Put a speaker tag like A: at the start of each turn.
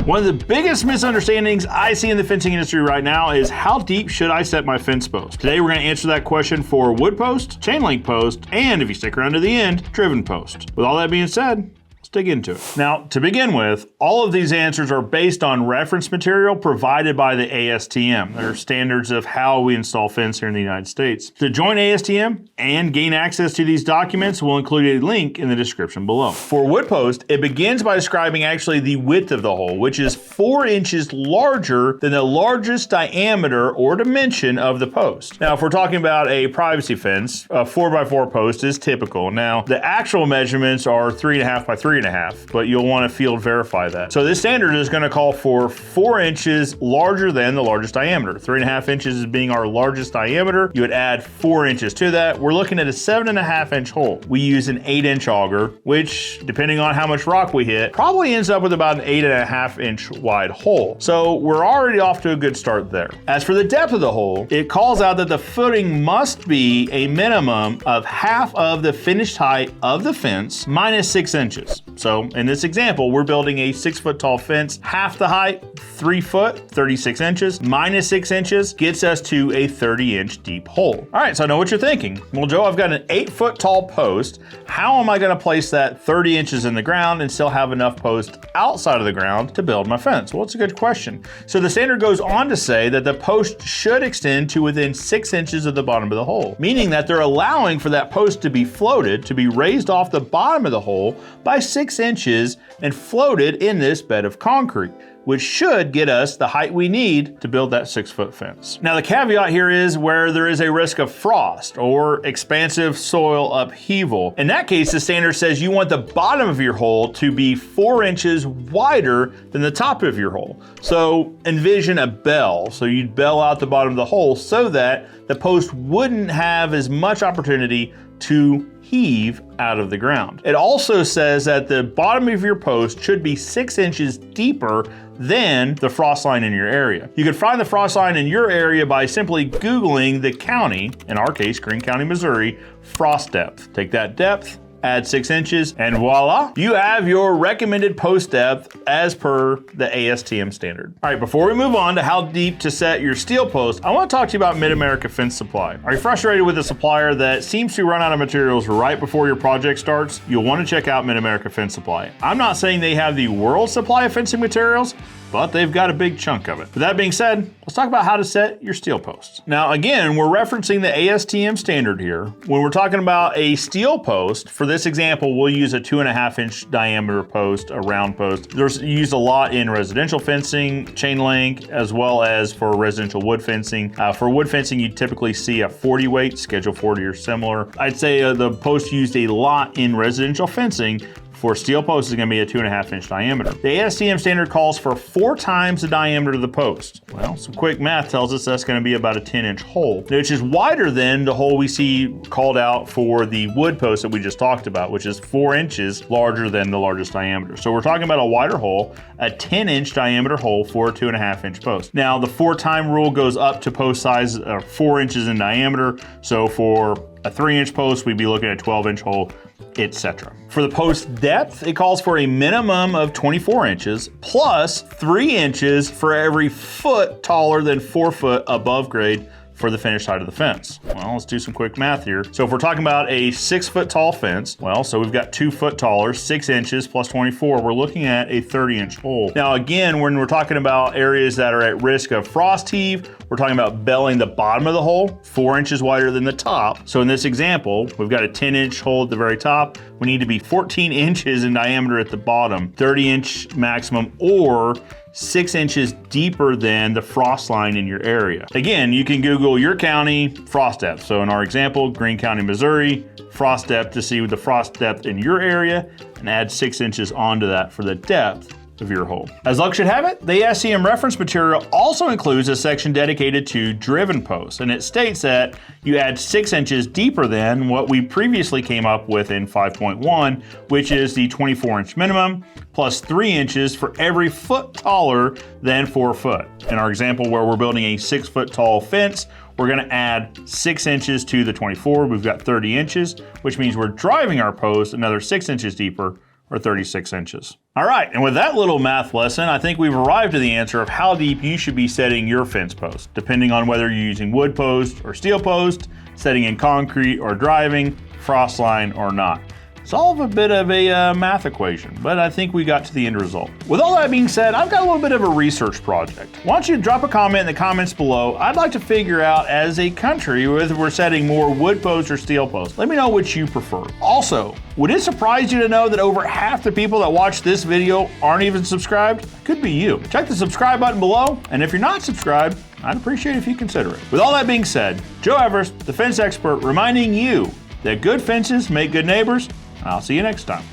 A: One of the biggest misunderstandings I see in the fencing industry right now is how deep should I set my fence post? Today we're going to answer that question for wood post, chain link post, and if you stick around to the end, driven post. With all that being said, let's dig into it. Now, to begin with, all of these answers are based on reference material provided by the ASTM. They're standards of how we install fence here in the United States. To join ASTM and gain access to these documents, we'll include a link in the description below. For wood post, it begins by describing actually the width of the hole, which is 4 inches larger than the largest diameter or dimension of the post. Now, if we're talking about a privacy fence, a 4x4 post is typical. Now, the actual measurements are 3.5 by 3.5, but you'll want to field verify that. So this standard is going to call for 4 inches larger than the largest diameter. 3.5 inches is being our largest diameter. You would add 4 inches to that. We're looking at a 7.5 inch hole. We use an 8-inch auger, which, depending on how much rock we hit, probably ends up with about an 8.5 inch wide hole. So we're already off to a good start there. As for the depth of the hole, it calls out that the footing must be a minimum of half of the finished height of the fence minus 6 inches. So in this example, we're building a 6 foot tall fence. Half the height, 3 foot, 36 inches, minus 6 inches gets us to a 30-inch deep hole. All right, so I know what you're thinking. Well, Joe, I've got an 8 foot tall post. How am I gonna place that 30 inches in the ground and still have enough post outside of the ground to build my fence? Well, it's a good question. So the standard goes on to say that the post should extend to within 6 inches of the bottom of the hole, meaning that they're allowing for that post to be floated, to be raised off the bottom of the hole by 6 inches and floated in this bed of concrete, which should get us the height we need to build that 6 foot fence. Now the caveat here is where there is a risk of frost or expansive soil upheaval. In that case, the standard says you want the bottom of your hole to be 4 inches wider than the top of your hole. So envision a bell. So you'd bell out the bottom of the hole so that the post wouldn't have as much opportunity to heave out of the ground. It also says that the bottom of your post should be 6 inches deeper than the frost line in your area. You can find the frost line in your area by simply Googling the county, in our case, Greene County, Missouri, frost depth. Take that depth, add 6 inches, and voila, you have your recommended post depth as per the ASTM standard. All right, before we move on to how deep to set your steel post, I want to talk to you about Mid-America Fence Supply. Are you frustrated with a supplier that seems to run out of materials right before your project starts? You'll want to check out Mid-America Fence Supply. I'm not saying they have the world's supply of fencing materials, but they've got a big chunk of it. With that being said, let's talk about how to set your steel posts. Now, again, we're referencing the ASTM standard here. When we're talking about a steel post, for this example, we'll use a 2.5 inch diameter post, a round post. There's used a lot in residential fencing, chain link, as well as for residential wood fencing. For wood fencing, you typically see a 40 weight, Schedule 40 or similar. I'd say the post used a lot in residential fencing for steel post is going to be a 2.5 inch diameter. The ASTM standard calls for 4 times the diameter of the post. Well, some quick math tells us that's going to be about a 10-inch hole, which is wider than the hole we see called out for the wood post that we just talked about, which is 4 inches larger than the largest diameter. So we're talking about a wider hole, a 10-inch diameter hole for a 2.5 inch post. Now, the 4-time rule goes up to post size 4 inches in diameter. So for a 3-inch post, we'd be looking at a 12-inch hole, etc. For the post depth, it calls for a minimum of 24 inches plus 3 inches for every foot taller than 4 foot above grade for the finished height of the fence. Well, let's do some quick math here. So if we're talking about a 6 foot tall fence, well, so we've got 2 foot taller, 6 inches plus 24, we're looking at a 30-inch hole. Now again, when we're talking about areas that are at risk of frost heave, we're talking about belling the bottom of the hole 4 inches wider than the top. So in this example, we've got a 10-inch hole at the very top. We need to be 14 inches in diameter at the bottom, 30-inch maximum, or 6 inches deeper than the frost line in your area. Again, you can Google your county frost depth. So in our example, Greene County, Missouri, frost depth to see the frost depth in your area and add 6 inches onto that for the depth of your hole. As luck should have it, the ASTM reference material also includes a section dedicated to driven posts, and it states that you add 6 inches deeper than what we previously came up with in 5.1, which is the 24-inch minimum, plus 3 inches for every foot taller than 4 foot. In our example where we're building a 6 foot tall fence, we're gonna add 6 inches to the 24, we've got 30 inches, which means we're driving our post another 6 inches deeper, or 36 inches. All right, and with that little math lesson, I think we've arrived at the answer of how deep you should be setting your fence post, depending on whether you're using wood post or steel post, setting in concrete or driving, frost line or not. Solve a bit of a math equation, but I think we got to the end result. With all that being said, I've got a little bit of a research project. Why don't you drop a comment in the comments below? I'd like to figure out as a country whether we're setting more wood posts or steel posts. Let me know which you prefer. Also, would it surprise you to know that over half the people that watch this video aren't even subscribed? Could be you. Check the subscribe button below, and if you're not subscribed, I'd appreciate it if you consider it. With all that being said, Joe Everest, the fence expert, reminding you that good fences make good neighbors. I'll see you next time.